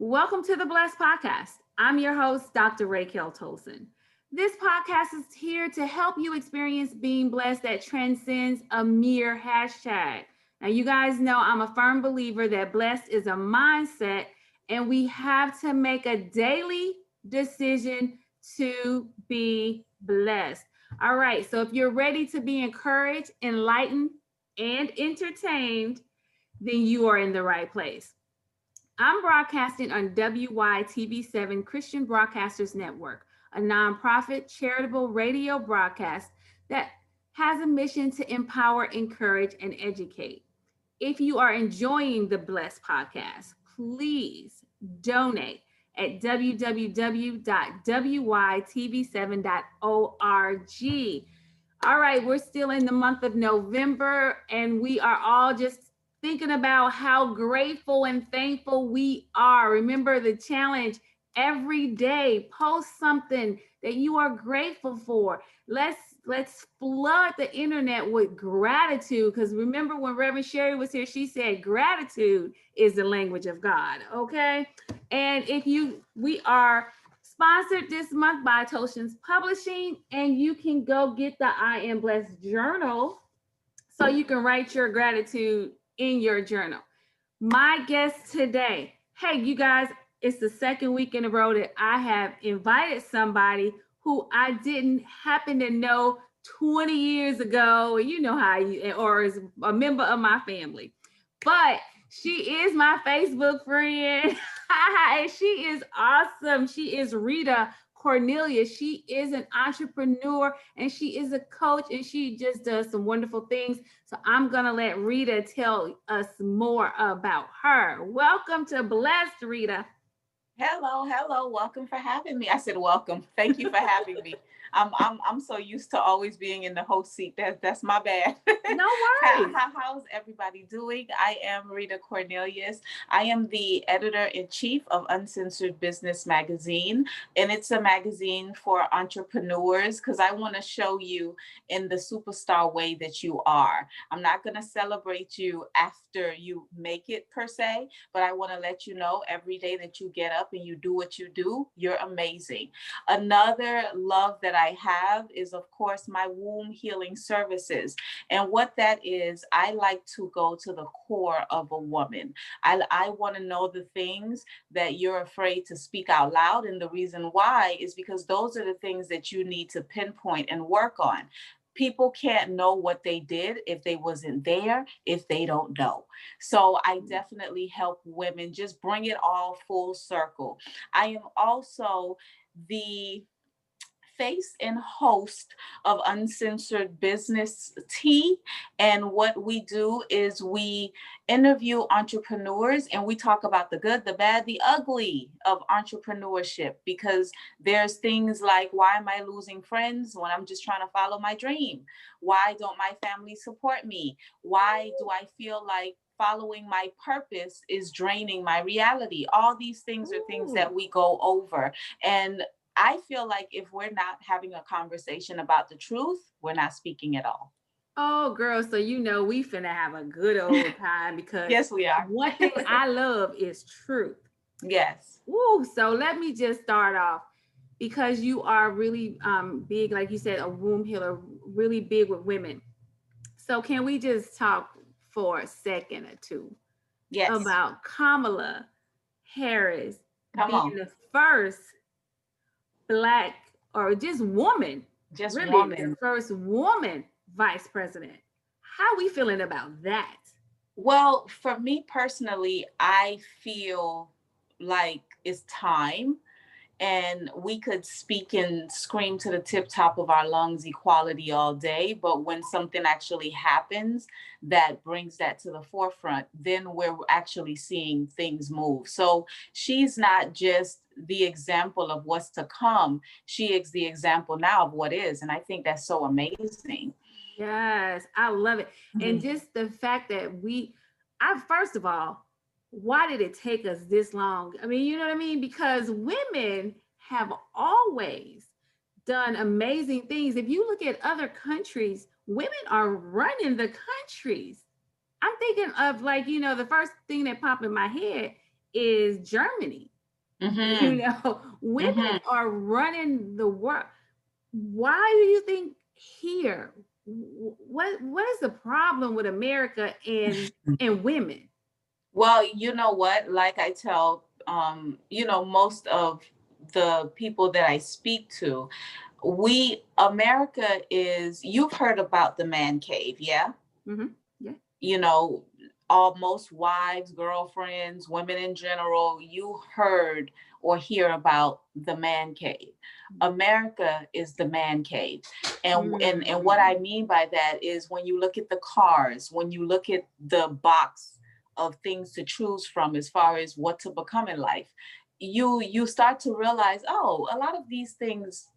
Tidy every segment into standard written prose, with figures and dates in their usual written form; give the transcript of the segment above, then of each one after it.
Welcome to the Blessed Podcast. I'm your host, Dr. Raquel Tolson. This podcast is here to help you experience being blessed that transcends a mere hashtag. Now, you guys know I'm a firm believer that blessed is a mindset, and we have to make a daily decision to be blessed. All right, so if you're ready to be encouraged, enlightened, and entertained, then you are in the right place. I'm broadcasting on WYTV7 Christian Broadcasters Network, a nonprofit charitable radio broadcast that has a mission to empower, encourage, and educate. If you are enjoying the Blessed podcast, please donate at www.wytv7.org. All right, we're still in the month of November, and we are all just thinking about how grateful and thankful we are. Remember the challenge every day, post something that you are grateful for. Let's flood the internet with gratitude, because remember when Reverend Sherry was here, she said gratitude is the language of God. Okay, and we are sponsored this month by Toshin's Publishing, and you can go get the I Am Blessed journal so you can write your gratitude in your journal. My guest today, hey, you guys, it's the second week in a row that I have invited somebody who I didn't happen to know 20 years ago, you know how or is a member of my family. But she is my Facebook friend. And she is awesome. She is Rita Cornelius. She is an entrepreneur and she is a coach and she just does some wonderful things. So I'm going to let Rita tell us more about her. Welcome to Blessed, Rita. Hello. Welcome for having me. I said welcome. Thank you for having me. I'm so used to always being in the host seat. That's my bad. No worries. How's everybody doing? I am Rita Cornelius. I am the editor-in-chief of Uncensored Business Magazine, and it's a magazine for entrepreneurs because I want to show you in the superstar way that you are. I'm not going to celebrate you after you make it per se, but I want to let you know every day that you get up and you do what you do, you're amazing. Another love that I have is, of course, my womb healing services. And what that is, I like to go to the core of a woman. I want to know the things that you're afraid to speak out loud. And the reason why is because those are the things that you need to pinpoint and work on. People can't know what they did if they wasn't there, if they don't know. So I definitely help women just bring it all full circle. I am also the face and host of Uncensored Business Tea. And what we do is we interview entrepreneurs and we talk about the good, the bad, the ugly of entrepreneurship, because there's things like, why am I losing friends when I'm just trying to follow my dream? Why don't my family support me? Why do I feel like following my purpose is draining my reality? All these things are things that we go over. And I feel like if we're not having a conversation about the truth, we're not speaking at all. Oh, girl, so you know we finna have a good old time because Yes, we are. one thing I love is truth. Yes. Woo, so let me just start off because you are really big, like you said, a womb healer, really big with women. So can we just talk for a second or two Yes. about Kamala Harris Come being on. the first Black or just woman, Just really the woman. first woman vice president? How are we feeling about that? Well, for me personally, I feel like it's time. And we could speak and scream to the tip top of our lungs equality all day, but when something actually happens that brings that to the forefront, then we're actually seeing things move. So she's not just the example of what's to come, she is the example now of what is. And I think that's so amazing. Yes, I love it. And Mhm. just the fact that I first of all, why did it take us this long? I mean, you know what I mean? Because women have always done amazing things. If you look at other countries, women are running the countries. I'm thinking of, like, the first thing that popped in my head is Germany. You Mm-hmm. know, women Mm-hmm. are running the world. Why do you think here? What is the problem with America and women? Well, you know what? Like I tell, most of the people that I speak to, America is, you've heard about the man cave, yeah? Hmm. Yeah. You know, all most wives, girlfriends, women in general, you heard or hear about the man cave. America is the man cave. And what I Mm. mean by that is when you look at the cars, when you look at the box of things to choose from as far as what to become in life, you start to realize, oh, a lot of these things,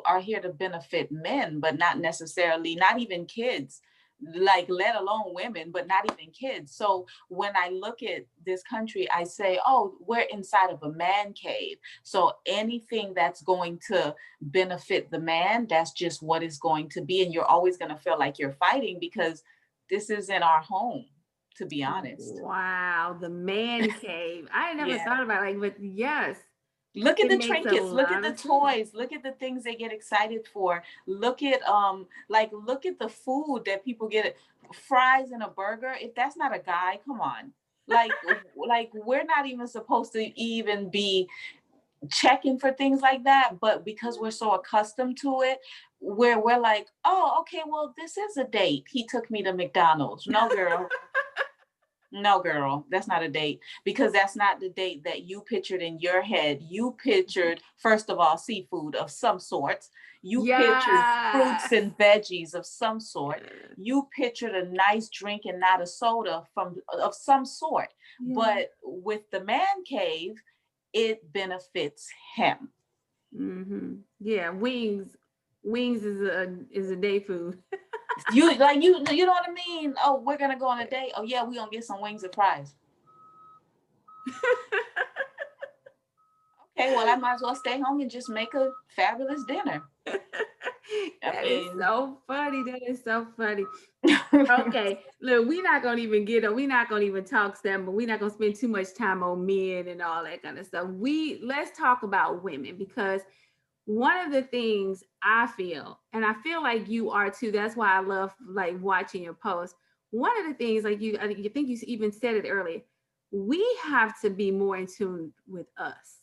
are here to benefit men, but not necessarily, not even kids, like let alone women, but not even kids. So when I look at this country, I say, oh, we're inside of a man cave. So anything that's going to benefit the man, that's just what it's going to be. And you're always going to feel like you're fighting because this isn't our home, to be honest. Wow, the man cave. I never Yeah. thought about it, like, but yes, Look at it the makes a trinkets, look at lot the of sense. toys, look at the things they get excited for. Look at look at the food that people get, fries and a burger. If that's not a guy, come on. Like like we're not even supposed to even be checking for things like that, but because we're so accustomed to it, where we're like, oh, okay, well, this is a date. He took me to McDonald's. No, girl. No, girl, that's not a date, because that's not the date that you pictured in your head. You pictured, first of all, seafood of some sort. You pictured fruits Yes. and veggies of some sort. You pictured a nice drink and not a soda from of some sort. Yeah. But with the man cave, it benefits him. Mm-hmm. Yeah, wings. Wings is a day food. You know what I mean? Oh, we're gonna go on a date. Oh yeah, we're gonna get some wings and fries. Okay, well, I might as well stay home and just make a fabulous dinner. I That is mean, so funny. That is so funny. Okay, look, we're not gonna even talk STEM, but we're not gonna spend too much time on men and all that kind of stuff. Let's talk about women, because one of the things I feel, and I feel like you are too, that's why I love like watching your posts. One of the things, like you think you even said it earlier, we have to be more in tune with us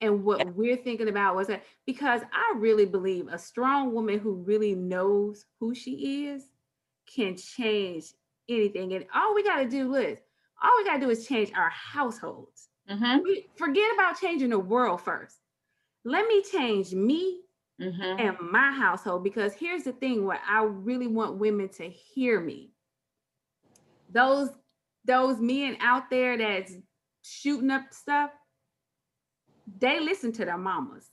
and what we're thinking about was that, because I really believe a strong woman who really knows who she is can change anything. And all we got to do is change our households. mm-hmm, Forget about changing the world first. Let me change me mm-hmm, and my household, because here's the thing where I really want women to hear me. Those those men out there that's shooting up stuff, they listen to their mamas.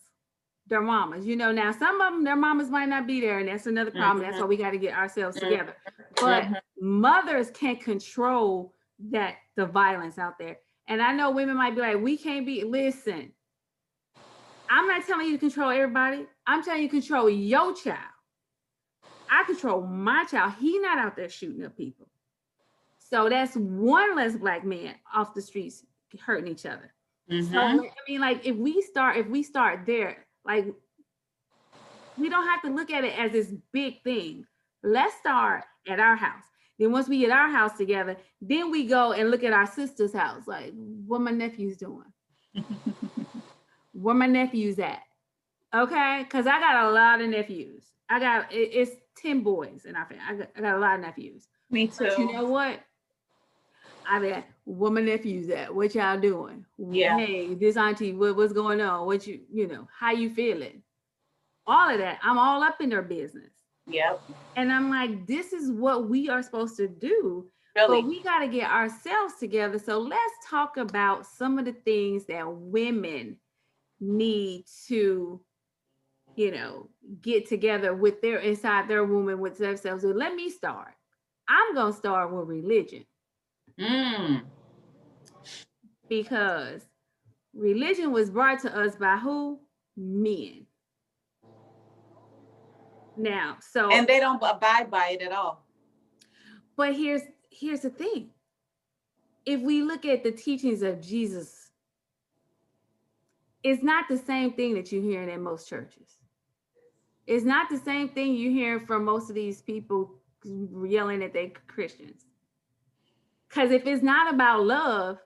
Their mamas, now some of them, their mamas might not be there, and that's another problem. That's mm-hmm, why we got to get ourselves together. But mm-hmm. mothers can control the violence out there. And I know women might be like, we can't be, listen, I'm not telling you to control everybody. I'm telling you to control your child. I control my child. He not out there shooting up people. So that's one less black man off the streets hurting each other. So Mm-hmm. I mean, like if we start there, like we don't have to look at it as this big thing. Let's start at our house. Then once we get our house together, then we go and look at our sister's house. Like, what my nephew's doing? Where my nephew's at? Okay, because I got a lot of nephews. It's 10 boys in our family. I got a lot of nephews. Me But you too. know what? I mean, where my nephews at? What y'all doing? Yeah. Hey, this auntie, what's going on? How you feeling? All of that. I'm all up in their business. Yep. And I'm like, this is what we are supposed to do, but Really. we got to get ourselves together. So let's talk about some of the things that women need to, you know, get together with their inside their woman with themselves. So let me start. I'm going to start with religion, Mm. because religion was brought to us by who? Men. Now, And so, they don't abide by it at all. but here's the thing. if we look at the teachings of Jesus, it's not the same thing that you're hearing in most churches. It's not the same thing you're hearing from most of these people yelling at they Christians. Because if it's not about love,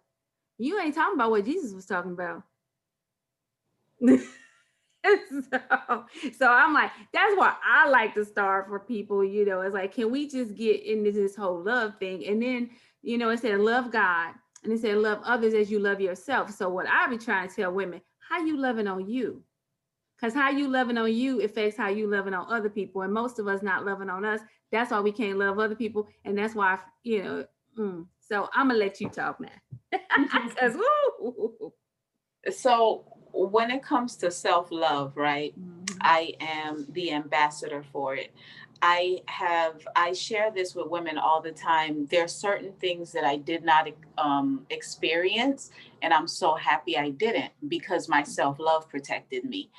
you ain't talking about what Jesus was talking about. so I'm like, that's why I like to start for people, it's like, can we just get into this whole love thing? And then, it said love God, and it said love others as you love yourself. So what I be trying to tell women, how you loving on you? Because how you loving on you affects how you loving on other people. And most of us not loving on us. That's why we can't love other people. And that's why, so I'm going to let you talk now. So when it comes to self-love, right, I am the ambassador for it. I share this with women all the time. There are certain things that I did not experience, and I'm so happy I didn't, because my self-love protected me.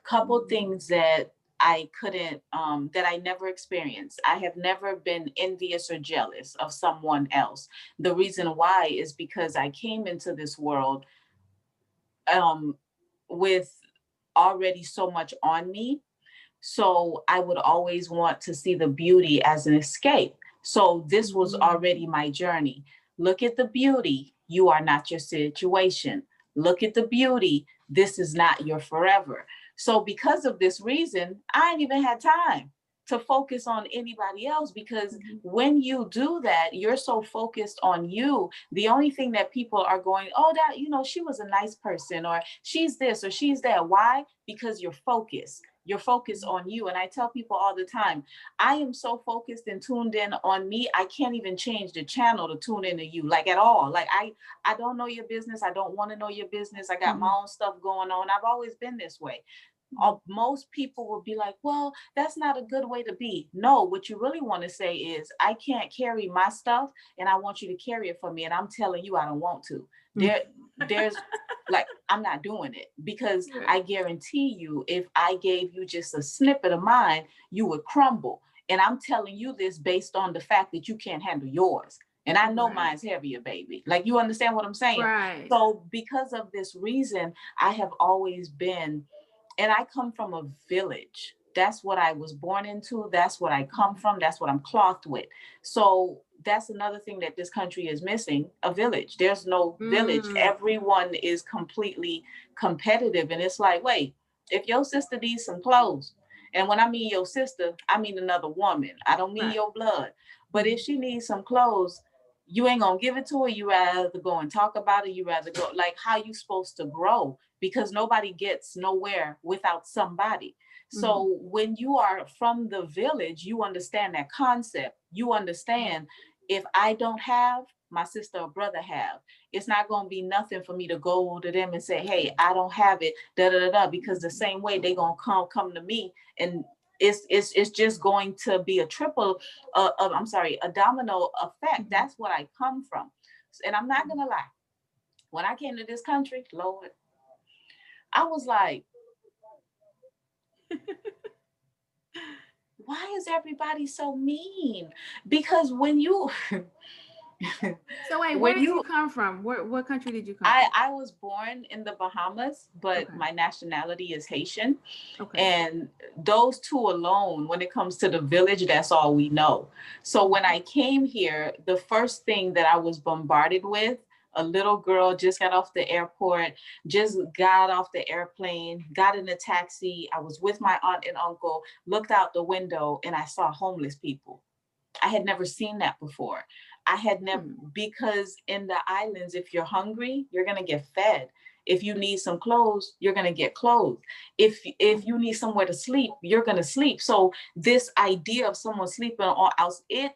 Couple things that I couldn't, that I never experienced. I have never been envious or jealous of someone else. The reason why is because I came into this world with already so much on me. So I would always want to see the beauty as an escape. So this was already my journey. Look at the beauty. You are not your situation. Look at the beauty. This is not your forever. So because of this reason, I ain't even had time to focus on anybody else, because when you do that, you're so focused on you. The only thing that people are going, oh, that, she was a nice person, or she's this, or she's that. Why? Because you're focused. You're focused on you. And I tell people all the time, I am so focused and tuned in on me, I can't even change the channel to tune into you, like at all. Like I don't know your business. I don't want to know your business. I got my own stuff going on. I've always been this way. Most people will be like, well, that's not a good way to be. No, what you really want to say is, I can't carry my stuff and I want you to carry it for me. And I'm telling you, I don't want to. There's like, I'm not doing it, because I guarantee you, if I gave you just a snippet of mine, you would crumble. And I'm telling you this based on the fact that you can't handle yours. And I know mine's heavier, baby. Like, you understand what I'm saying? Right. So because of this reason, I have always been, and I come from a village. That's what I was born into. That's what I come from. That's what I'm clothed with. So that's another thing that this country is missing, a village. There's no village. Everyone is completely competitive. And it's like, wait, if your sister needs some clothes, and when I mean your sister, I mean another woman. I don't mean your blood. But if she needs some clothes, you ain't gonna give it to her. You rather go and talk about it. You rather go, like, how you supposed to grow, because nobody gets nowhere without somebody. So when you are from the village, you understand that concept. You understand, if I don't have, my sister or brother have. It's not going to be nothing for me to go to them and say, hey, I don't have it, da da da da, because the same way they going to come to me, and it's just going to be a a domino effect. That's what I come from. And I'm not going to lie. When I came to this country, Lord, I was like, why is everybody so mean? Because when you so wait, where did you come from? What country did you come from? I was born in the Bahamas, but my nationality is Haitian. And those two alone, when it comes to the village, that's all we know. So when I came here, the first thing that I was bombarded with, a little girl just got off the airport, just got off the airplane, got in a taxi. I was with my aunt and uncle, looked out the window, and I saw homeless people. I had never seen that before. I had never, because in the islands, if you're hungry, you're going to get fed. If you need some clothes, you're going to get clothes. If you need somewhere to sleep, you're going to sleep. So this idea of someone sleeping on else, it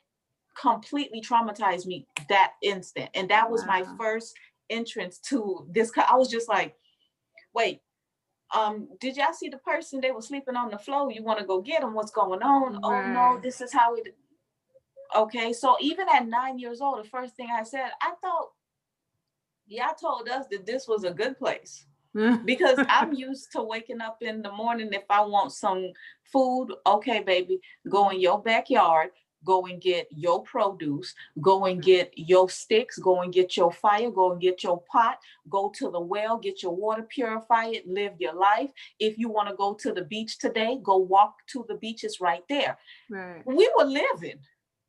completely traumatized me that instant. And that was my first entrance to this. I was just like, wait, did y'all see the person? They were sleeping on the floor. You want to go get them? What's going on? Oh no, this is how it. Okay, so even at 9 years old, the first thing I said, I thought, y'all told us that this was a good place. Because I'm used to waking up in the morning. If I want some food, okay, baby, go in your backyard, go and get your produce, go and get your sticks, go and get your fire, go and get your pot, go to the well, get your water, purify it, live your life. If you want to go to the beach today, go walk to the beach. It's right there. Right. We were living.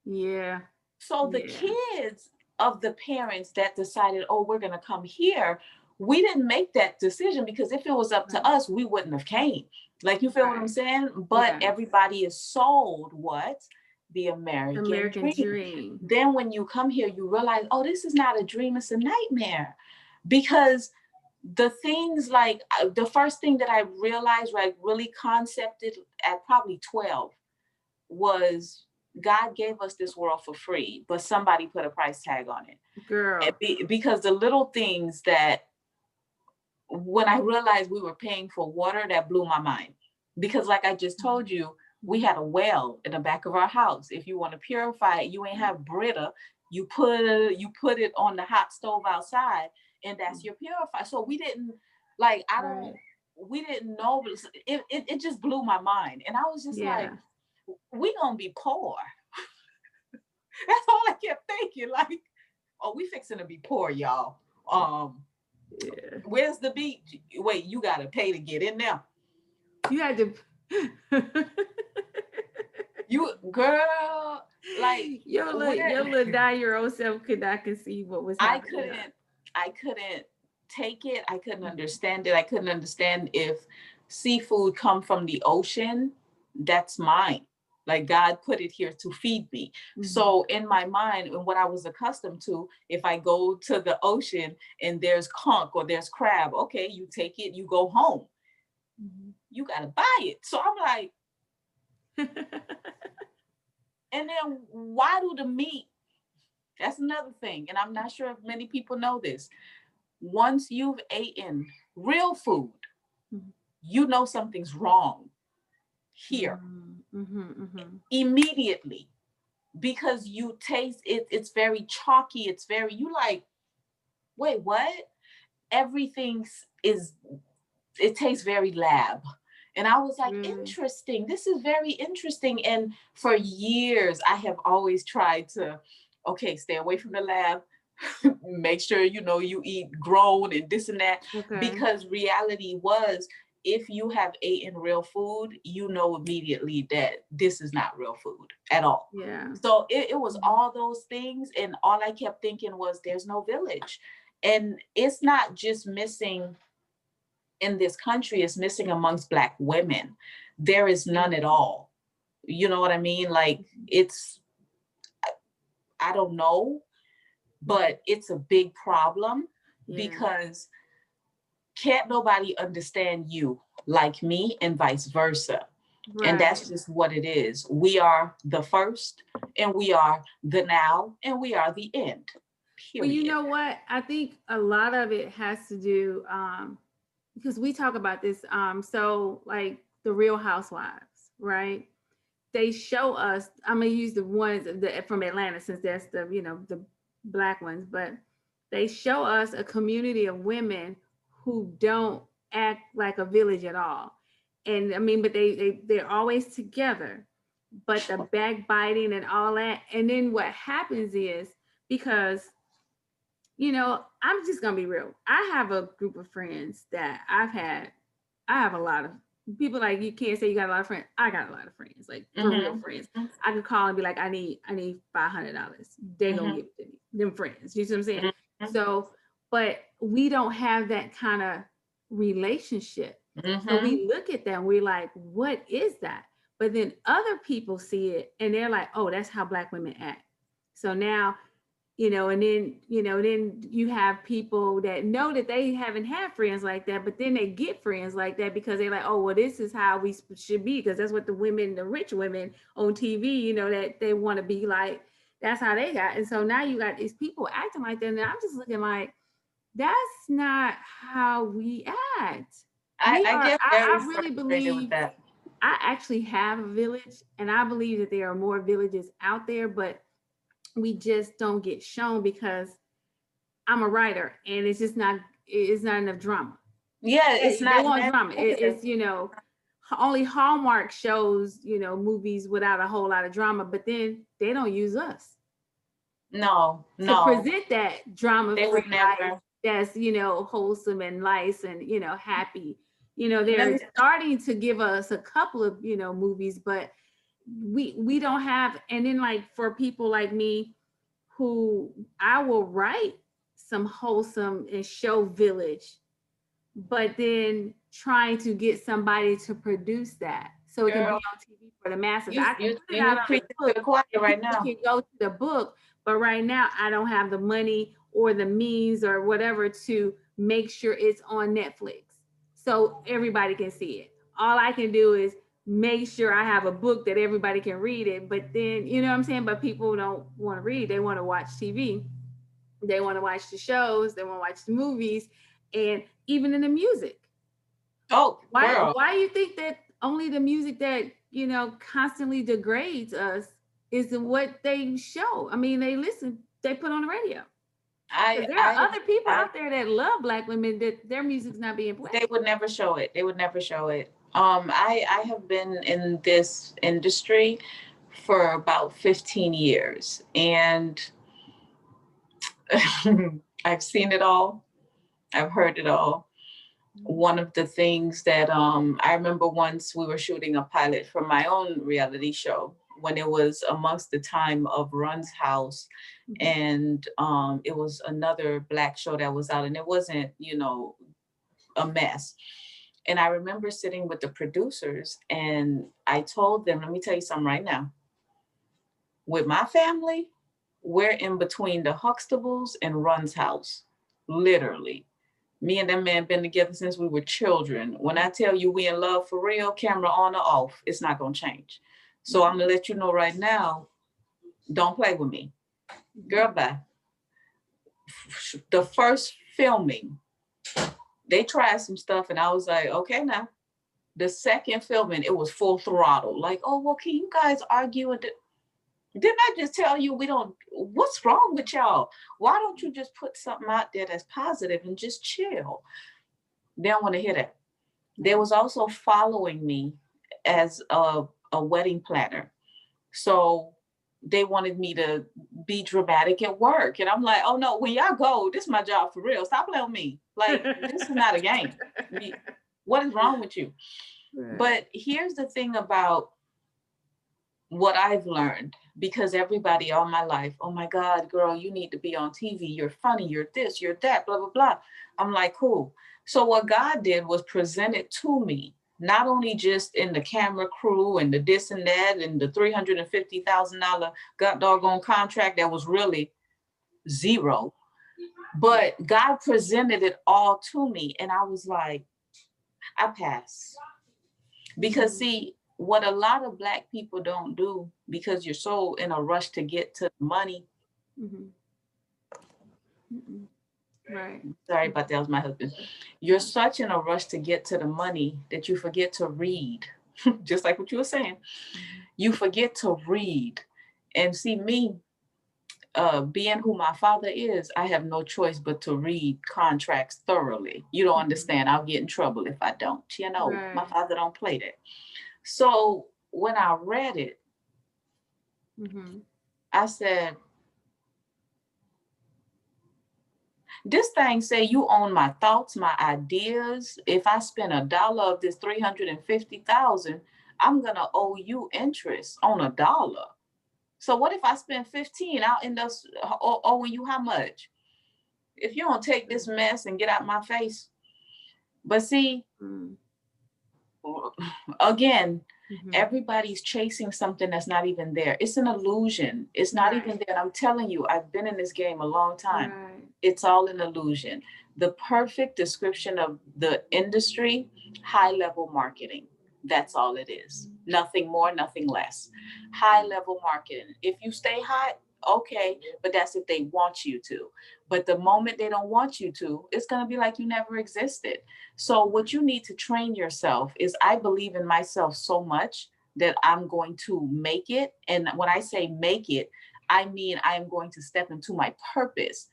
Yeah. So the Yeah. kids of the parents that decided, oh, we're going to come here, we didn't make that decision, because if it was up to us, we wouldn't have came. Like, you feel what I'm Right. saying? But Yeah. everybody is sold what? The American American dream. dream. Then when you come here, you realize, oh, this is not a dream, it's a nightmare. Because the things like the first thing that I realized, like really concepted at probably 12, was God gave us this world for free, but somebody put a price tag on it. Girl. Because the little things that, when I realized we were paying for water, that blew my mind. Because like I just told you, we had a well in the back of our house. If you want to purify it, you ain't have Brita. You put it on the hot stove outside, and that's your purifier. So we didn't, like, we didn't know. It just blew my mind. And I was just like, we gonna be poor. That's all I kept thinking. Like, oh, we fixing to be poor, y'all. Where's the beach? Wait, you gotta pay to get in there. You had to. You girl, like your little 9-year-old self could not conceive what was happening. I couldn't take it. I couldn't understand it. I couldn't understand if seafood come from the ocean, that's mine. Like, God put it here to feed me. Mm-hmm. So in my mind, and what I was accustomed to, if I go to the ocean and there's conch or there's crab, okay, you take it, you go home. Mm-hmm. You got to buy it. So I'm like, and then why do the meat? That's another thing. And I'm not sure if many people know this. Once you've eaten real food, mm-hmm. you know something's wrong here. Mm-hmm, mm-hmm. Immediately, because you taste it. It's very chalky. It's very, you like, wait, what? Everything it tastes very lab. And I was like, interesting. This is very interesting. And for years, I have always tried to, okay, stay away from the lab. Make sure, you eat grown and this and that. Okay. Because reality was, if you have eaten real food, you know immediately that this is not real food at all. Yeah. So it was all those things. And all I kept thinking was, there's no village. And it's not just missing in this country, it's missing amongst Black women. There is none at all. You know what I mean? Like, it's, I don't know, but it's a big problem. Because can't nobody understand you like me, and vice versa. Right. And that's just what it is. We are the first, and we are the now, and we are the end. Period. Well, you know what? I think a lot of it has to do, because we talk about this. So like the Real Housewives, right? They show us, I'm going to use the ones from Atlanta, since that's the, the Black ones, but they show us a community of women who don't act like a village at all. And I mean, but they're always together, but the backbiting and all that. And then what happens is, because, I'm just going to be real. I have a group of friends that I have a lot of people. Like, you can't say you got a lot of friends. I got a lot of friends, like for real friends. I can call and be like, I need $500. They gonna give it to me. Them friends. You see what I'm saying? So, but we don't have that kind of relationship. So we look at them, we're like, what is that? But then other people see it and they're like, oh, that's how Black women act. So now, and then, then you have people that know that they haven't had friends like that, but then they get friends like that because they're like, oh, well, this is how we should be, because that's what the rich women on TV, that they want to be like, that's how they got. And so now you got these people acting like that. And I'm just looking like, that's not how we act. I really believe that. I actually have a village, and I believe that there are more villages out there, but we just don't get shown because I'm a writer and it's not enough drama. Yeah, it's not. They want drama. It's only Hallmark shows, movies without a whole lot of drama, but then they don't use us No, to no, present that drama they free would life never. that's, wholesome and nice and, happy. Let They're me. starting to give us a couple of, movies, but we don't have. And then, like, for people like me, who I will write some wholesome and show village, but then trying to get somebody to produce that so it can be Girl, on TV for the masses. you I can you put it you out you on the preaching to book the choir and right people now. can go to the book, but right now I don't have the money or the means or whatever to make sure it's on Netflix so everybody can see it. All I can do is make sure I have a book that everybody can read it, but then, you know what I'm saying? But people don't want to read, they want to watch TV. They want to watch the shows, they want to watch the movies, and even in the music. Oh, Why girl, why you think that only the music that, constantly degrades us is what they show? I mean, they put on the radio. I Because there are I other people I out there that love Black women that their music's not being they played. would never show it. They would never show it. I have been in this industry for about 15 years, and I've seen it all. I've heard it all. One of the things that I remember, once we were shooting a pilot for my own reality show when it was amongst the time of Run's House, Mhm. and it was another Black show that was out, and it wasn't, a mess. And I remember sitting with the producers, and I told them, let me tell you something right now. With my family, we're in between the Huxtables and Run's House, literally. Me and that man been together since we were children. When I tell you we in love for real, camera on or off, it's not gonna change. So I'm gonna let you know right now, don't play with me. Girl, bye. The first filming, they tried some stuff and I was like, okay now. The second filming, it was full throttle. Like, oh, well, can you guys argue? Didn't I just tell you we don't, what's wrong with y'all? Why don't you just put something out there that's positive and just chill? They don't want to hear that. They was also following me as a wedding planner. So they wanted me to be dramatic at work. And I'm like, oh no, when y'all go, this is my job for real. Stop playing with me. Like, this is not a game. What is wrong with you? Right. But here's the thing about what I've learned, because everybody all my life, oh my God, girl, you need to be on TV. You're funny. You're this, you're that, blah, blah, blah. I'm like, cool. So what God did was present it to me, not only just in the camera crew and the this and that and the $350,000 god doggone contract that was really zero, but God presented it all to me. And I was like, I pass. Because see, what a lot of Black people don't do, because you're so in a rush to get to money. Mhm. Mhm. Right. Sorry about that, was my husband. You're such in a rush to get to the money that you forget to read. Just like what you were saying. Mhm. You forget to read. And see, me, being who my father is, I have no choice but to read contracts thoroughly. You don't understand. I'll get in trouble if I don't. My Right. father don't play that. So when I read it, Mhm. I said, this thing say you own my thoughts, my ideas. If I spend $1 of this 350,000, I'm gonna owe you interest on $1. So what if I spend 15? I'll end up owing you how much? If you don't take this mess and get out my face. But see, Mm. again, Mhm. everybody's chasing something that's not even there. It's an illusion. It's not Right. even there. And I'm telling you, I've been in this game a long time. Right. It's all an illusion. The perfect description of the industry, high level marketing. That's all it is. Nothing more, nothing less. High level marketing. If you stay hot, okay, but that's if they want you to. But the moment they don't want you to, it's going to be like you never existed. So, what you need to train yourself is, I believe in myself so much that I'm going to make it. And when I say make it, I mean I am going to step into my purpose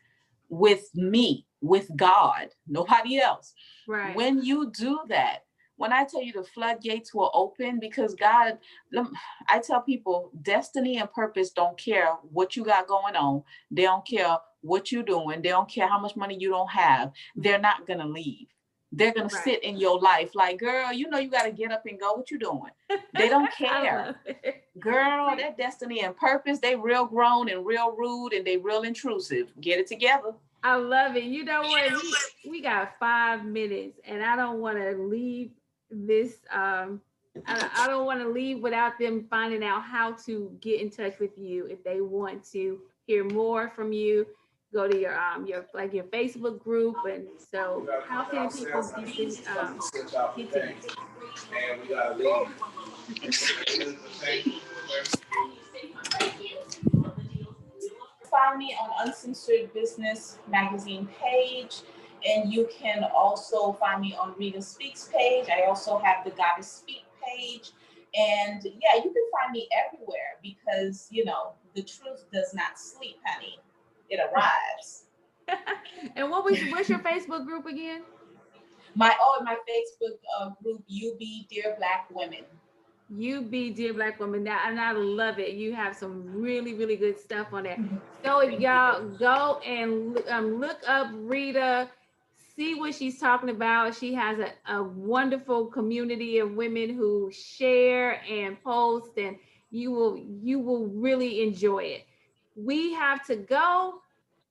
with me, with God, nobody else. Right. When you do that, when I tell you the floodgates will open, because God, I tell people destiny and purpose don't care what you got going on. They don't care what you're doing. They don't care how much money you don't have. They're not going to leave. They're going to Right. sit in your life like, girl, you know, you got to get up and go. What you doing? They don't I care. love it. Girl, that destiny and purpose, they real grown and real rude and they real intrusive. Get it together. I love it. You know what? We got 5 minutes, and I don't want to leave this. I don't want to leave without them finding out how to get in touch with you if they want to hear more from you. Go to your like your Facebook group, and so how can people get to you? And we gotta leave. Find me on Uncensored Business Magazine page, and you can also find me on Rita Speaks page. I also have the Goddess Speak page, and yeah, you can find me everywhere because you know the truth does not sleep, honey. It arrives. And what's your Facebook group again? My Facebook group, UB Dear Black Women. You be Dear Black Woman now, and I love it. You have some really, really good stuff on there. So if y'all go and look up Rita, see what she's talking about. She has a wonderful community of women who share and post, and you will really enjoy it. We have to go,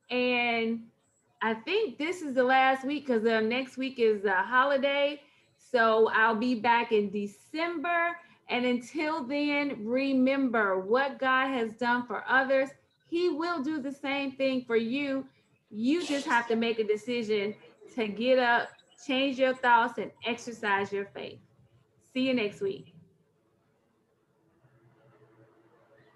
and I think this is the last week because next week is a holiday. So I'll be back in December. And until then, remember what God has done for others, He will do the same thing for you. You just have to make a decision to get up, change your thoughts, and exercise your faith. See you next week.